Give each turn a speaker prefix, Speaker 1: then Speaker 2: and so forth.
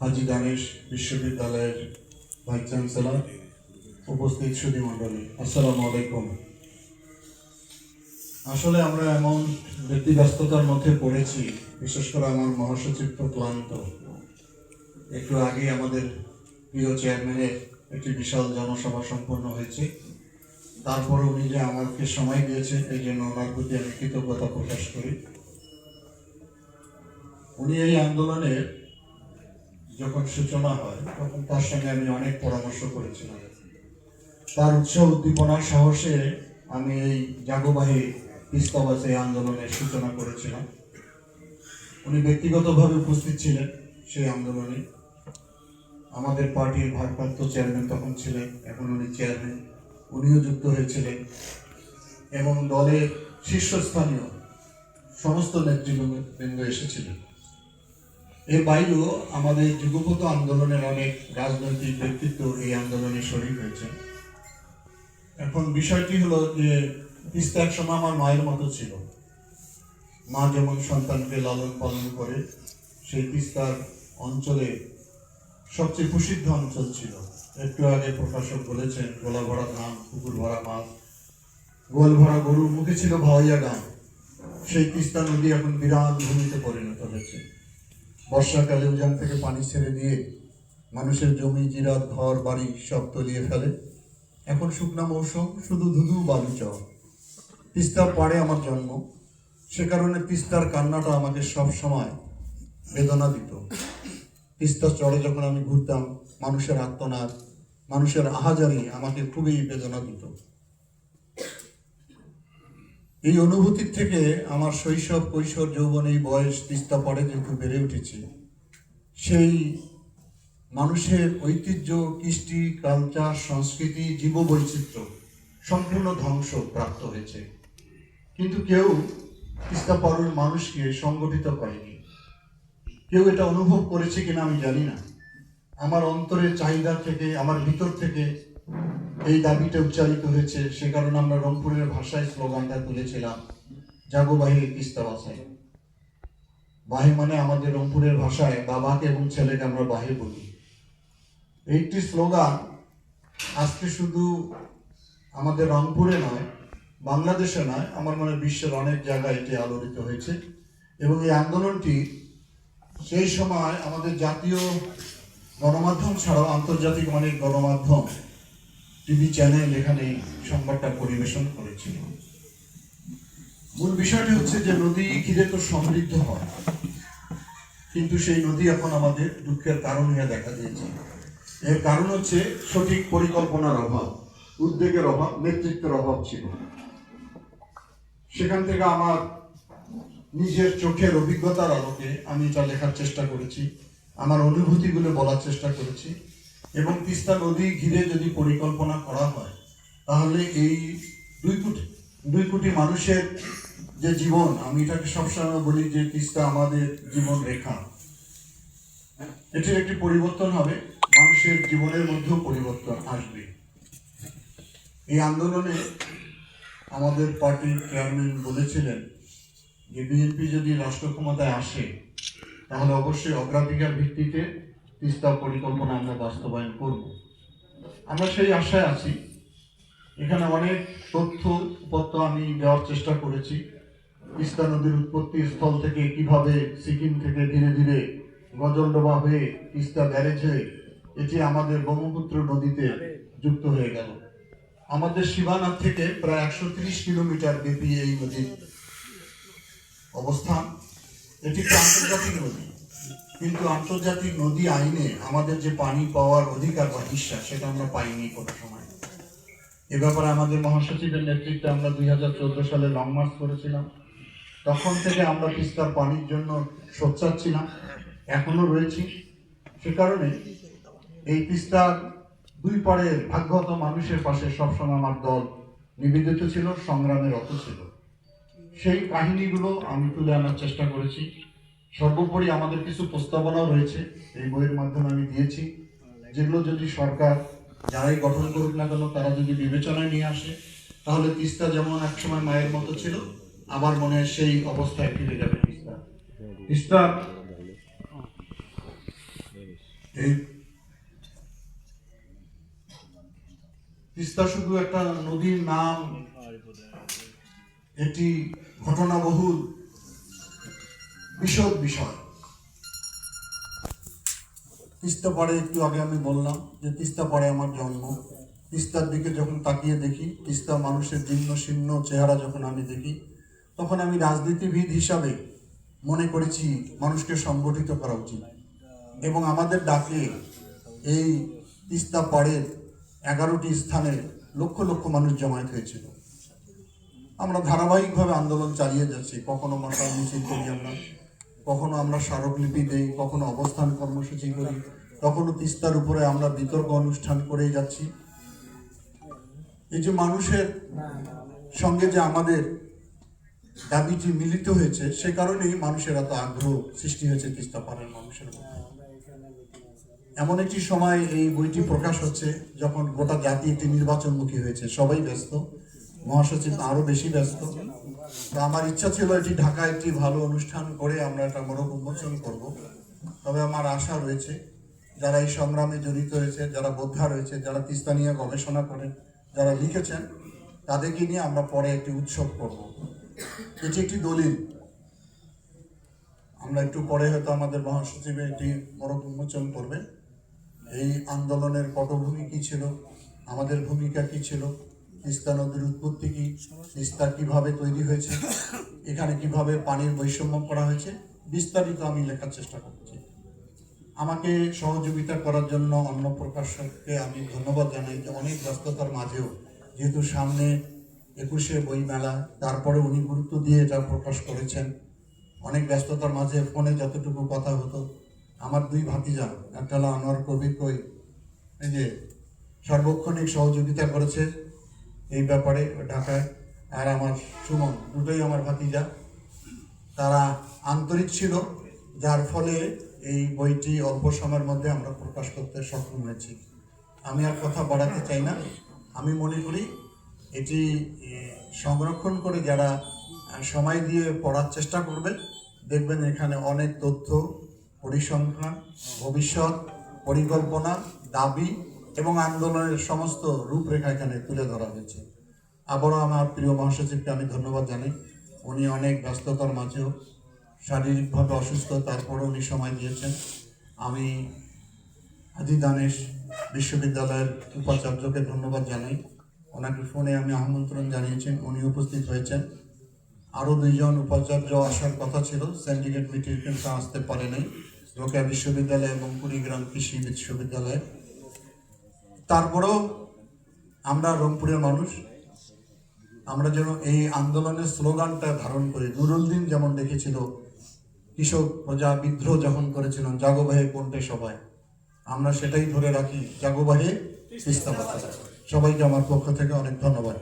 Speaker 1: হাজী দানেশ বিশ্ববিদ্যালয়ের vice chancellor, উপস্থিত সুধী মণ্ডলী, আসসালামু আলাইকুম। আসলে আমরা এমন ব্যক্তিব্যস্ততার মধ্যে পড়েছি, বিশেষ করে আমার মহাসচিব তো ক্লান্ত। একটু আগে আমাদের প্রিয় চেয়ারম্যানের একটি বিশাল জনসভা সম্পন্ন হয়েছে, তারপরে উনি যে আমাকে সময় দিয়েছেন এই জন্য ওনার প্রতি আমি কৃতজ্ঞতা প্রকাশ করি। উনি এই আন্দোলনের যখন সূচনা হয় তখন তার সঙ্গে আমি অনেক পরামর্শ করেছিলাম। তার উৎসাহ উদ্দীপনার সাহসে আমি এই জাগোবাহী তিস্তাবাসী আন্দোলনের সূচনা করেছিলাম। উনি ব্যক্তিগতভাবে উপস্থিত ছিলেন সেই আন্দোলনে। আমাদের পার্টির ভারপ্রাপ্ত চেয়ারম্যান তখন ছিলেন, এখন উনি চেয়ারম্যান, উনিও যুক্ত হয়েছিলেন এবং দলের শীর্ষস্থানীয় সমস্ত নেতৃবৃন্দ এসেছিলেন। এর বাইরেও আমাদের যুগপৎ আন্দোলনের অনেক রাজনৈতিক ব্যক্তিত্ব এই আন্দোলনে শরীক হয়েছে। এখন বিষয়টি হলো যে তিস্তা এক সময় আমার মায়ের মতো ছিল। মা যেমন সন্তানকে লালন পালন করে, সেই তিস্তার অঞ্চলে সবচেয়ে প্রসিদ্ধ অঞ্চল ছিল। একটু আগে প্রকাশক বলেছেন গোলা ভরা ধান, পুকুর ভরা মাছ, গোয়াল ভরা গরুর মুখে ছিল ভাওয়াইয়া গান। সেই তিস্তা নদী এখন বিরাট ভূমিতে পরিণত হয়েছে। বর্ষাকালে উজান থেকে পানি ছেড়ে দিয়ে মানুষের জমি, জিরাত, ঘর বাড়ি সব তলিয়ে ফেলে। এখন শুকনা মৌসুম, শুধু ধুধু বালুচর। তিস্তার পাড়ে আমার জন্ম, সে কারণে তিস্তার কান্নাটা আমাকে সব সময় বেদনা দিত। তিস্তার চরে যখন আমি ঘুরতাম, মানুষের আর্তনাদ, মানুষের আহাজারি আমাকে খুবই বেদনা দিত। এই অনুভূতির থেকে আমার শৈশব, কৈশোর, যৌবন, এই বয়স তিস্তা পাড়ে যেহেতু বেড়ে উঠেছি, সেই মানুষের ঐতিহ্য, কৃষ্টি, কালচার, সংস্কৃতি, জীববৈচিত্র্য সম্পূর্ণ ধ্বংস প্রাপ্ত হয়েছে। কিন্তু কেউ তিস্তা পাড়ের মানুষকে সংগঠিত করেনি। কেউ এটা অনুভব করেছে কিনা আমি জানি না। আমার অন্তরের চাহিদা থেকে, আমার ভিতর থেকে এই দাবিটা উচ্চারিত হয়েছে। সে কারণে আমরা রংপুরের ভাষায় স্লোগানটা তুলেছিলাম, জাগোবাহী তিস্তা বাঁচাই। বাহে মানে আমাদের রংপুরের ভাষায় বাবাকে এবং ছেলেকে আমরা বাহে বলি। এইটি স্লোগান আজকে শুধু আমাদের রংপুরে নয়, বাংলাদেশে নয়, আমার মনে হয় বিশ্বের অনেক জায়গায় এটি আলোড়িত হয়েছে। এবং এই আন্দোলনটি সেই সময় আমাদের জাতীয় গণমাধ্যম ছাড়াও আন্তর্জাতিক অনেক গণমাধ্যম, টিভি চ্যানেল এখানে সংবাদটা পরিবেশন করেছিল। মূল বিষয়টি হচ্ছে যে নদী ঘিরে তো সমৃদ্ধ হয়, কিন্তু সেই নদী এখন আমাদের দুঃখের কারণ হয়ে দেখা দিয়েছে। এর কারণ হচ্ছে সঠিক পরিকল্পনার অভাব, উদ্যোগের অভাব, নেতৃত্বের অভাব ছিল। সেখান থেকে আমার নিজের চোখের অভিজ্ঞতার আলোকে আমি এটা লেখার চেষ্টা করেছি, আমার অনুভূতিগুলো বলার চেষ্টা করেছি। এবং তিস্তা নদী ঘিরে যদি পরিকল্পনা করা হয়, তাহলে এই 2 কোটি মানুষের যে জীবন, আমি এটাকে সবসময় বলি যে তিস্তা আমাদের জীবন রেখা, এটির একটি পরিবর্তন হবে, মানুষের জীবনের মধ্যেও পরিবর্তন আসবে। এই আন্দোলনে আমাদের পার্টির চেয়ারম্যান বলেছিলেন যে বিএনপি যদি রাষ্ট্র ক্ষমতায় আসে তাহলে অবশ্যই অগ্রাধিকার ভিত্তিতে তিস্তা পরিকল্পনা আমরা বাস্তবায়ন করব। আমরা সেই আশায় আছি। এখানে অনেক তথ্য উপত্য আমি দেওয়ার চেষ্টা করেছি। তিস্তা নদীর উৎপত্তি স্থল থেকে কিভাবে সিকিম থেকে ধীরে ধীরে গজলডোবা হয়ে তিস্তা ব্যারেজ হয়ে এটি আমাদের ব্রহ্মপুত্র নদীতে যুক্ত হয়ে গেল। আমাদের সীমানা থেকে প্রায় 130 কিলোমিটার ব্যাপী এই নদীর অবস্থান। এটি একটি আন্তর্জাতিক নদী, কিন্তু আন্তর্জাতিক নদী আইনে আমাদের যে পানি পাওয়ার অধিকার বা হিস্সা, সেটা আমরা পাইনি কোনো সময়। এ ব্যাপারে আমাদের মহাসচিবের নেতৃত্বে আমরা 2014 সালে লং মার্চ করেছিলাম। তখন থেকে আমরা তিস্তার পানির জন্য সোচ্চার ছিলাম, এখনো রয়েছি। সে কারণে এই তিস্তার 2 পাড়ের ভাগ্যহত মানুষের পাশে সবসময় আমার দল নিবেদিত ছিল, সংগ্রামে রত ছিল। সেই কাহিনীগুলো আমি তুলে আনার চেষ্টা করেছি। সর্বোপরি আমাদের কিছু প্রস্তাবনাও রয়েছে, এই বইয়ের মাধ্যমে আমি দিয়েছি, যেগুলো যদি সরকার যারাই গঠন করুক না কেন তারা যদি বিবেচনায় নিয়ে আসে, তাহলে তিস্তা যেমন একসময় মায়ের মতো ছিল, আবার মনে হয় সেই অবস্থায় ফিরে যাবে তিস্তা। এই তিস্তা শুধু একটা নদীর নাম, এটি ঘটনাবহুল বিশদ বিষয়। তিস্তা পাড়ে একটু আগে আমি বললাম যে তিস্তা পাড়ে আমার জন্ম। তিস্তার দিকে যখন তাকিয়ে দেখি, তিস্তা মানুষের জীর্ণ শীর্ণ চেহারা যখন আমি দেখি, তখন আমি রাজনীতিবিদ হিসাবে মনে করেছি মানুষকে সংগঠিত করা উচিত। এবং আমাদের ডাকে এই তিস্তা পাড়ের 11টি স্থানে লক্ষ লক্ষ মানুষ জমায়েত হয়েছিল। আমরা ধারাবাহিকভাবে আন্দোলন চালিয়ে যাচ্ছি। কখনো মশাল মিছিল করি আমরা, কখনো আমরা স্মারকলিপি দেই, কখনো অবস্থান কর্মসূচি করি, কখনো তিস্তার উপরে আমরা বিতর্ক অনুষ্ঠান করেই যাচ্ছি। এই যে মানুষের সঙ্গে যে আমাদের দাবিটি মিলিত হয়েছে, সে কারণেই মানুষের এত আগ্রহ সৃষ্টি হয়েছে তিস্তা পাড়ের মানুষের মধ্যে। এমন একটি সময় এই বইটি প্রকাশ হচ্ছে যখন গোটা জাতি একটি নির্বাচনমুখী হয়েছে, সবাই ব্যস্ত, মহাসচিব আরো বেশি ব্যস্ত। তো আমার ইচ্ছা ছিল এটি ঢাকায় একটি ভালো অনুষ্ঠান করে আমরা এটা মোড়ক উন্মোচন করব। তবে আমার আশা রয়েছে যারা এই সংগ্রামে জড়িত হয়েছে, যারা বোদ্ধা রয়েছে, যারা তিস্তা নিয়ে গবেষণা করেন, যারা লিখেছেন, তাদেরকে নিয়ে আমরা পরে একটি উৎসব করব। এটি একটি দলিল। আমরা একটু পরে হয়তো আমাদের মহাসচিব এটি মোড়ক উন্মোচন করবে। এই আন্দোলনের পটভূমি কি ছিল, আমাদের ভূমিকা কি ছিল, তিস্তা নদীর উৎপত্তি কি, তিস্তা কিভাবে তৈরি হয়েছে, এখানে কিভাবে পানির বৈষম্য করা হয়েছে, বিস্তারিত আমি লেখার চেষ্টা করছি। আমাকে সহযোগিতা করার জন্য অন্য প্রকাশককে আমি ধন্যবাদ জানাই যে অনেক ব্যস্ততার মাঝেও, যেহেতু সামনে 21শে বই মেলা, তারপরে উনি গুরুত্ব দিয়ে এটা প্রকাশ করেছেন। অনেক ব্যস্ততার মাঝে ফোনে যতটুকু কথা হতো, আমার দুই ভাতিজা, একটা হলো আনোয়ার কবির কই, এই যে সার্বক্ষণিক সহযোগিতা করেছে এই ব্যাপারে ঢাকায়, আর আমার সুমন, দুটোই আমার ভাতিজা, তারা আন্তরিক ছিল, যার ফলে এই বইটি অল্প সময়ের মধ্যে আমরা প্রকাশ করতে সক্ষম হয়েছি। আমি আর কথা বাড়াতে চাই না। আমি মনে করি এটি সংরক্ষণ করে যারা সময় দিয়ে পড়ার চেষ্টা করবেন, দেখবেন এখানে অনেক তথ্য, পরিসংখ্যান, ভবিষ্যৎ পরিকল্পনা, দাবি এবং আন্দোলনের সমস্ত রূপরেখা এখানে তুলে ধরা হয়েছে। আবারও আমার প্রিয় মহাসচিবকে আমি ধন্যবাদ জানাই। উনি অনেক ব্যস্ততার মাঝেও, শারীরিকভাবে অসুস্থ, তারপরেও উনি সময় দিয়েছেন। আমি হাজী দানেশ বিশ্ববিদ্যালয়ের উপাচার্যকে ধন্যবাদ জানাই। ওনাকে ফোনে আমি আমন্ত্রণ জানিয়েছেন, উনি উপস্থিত হয়েছেন। আরও 2 জন উপাচার্য আসার কথা ছিল, সিন্ডিকেট মিটিং কিন্তু আসতে পারে নাই, রোকেয়া বিশ্ববিদ্যালয় এবং কুড়িগ্রাম কৃষি বিশ্ববিদ্যালয়। তারপরেও আমরা রংপুরের মানুষ, আমরা যেন এই আন্দোলনের স্লোগানটা ধারণ করি। নুরুলদিন যেমন দেখেছিল কৃষক প্রজা বিদ্রোহ যখন করেছিলেন, জাগোবাহে কোনটে সবাই, আমরা সেটাই ধরে রাখি, জাগোবাহে তিস্তা বাঁচাও। সবাইকে আমার পক্ষ থেকে অনেক ধন্যবাদ।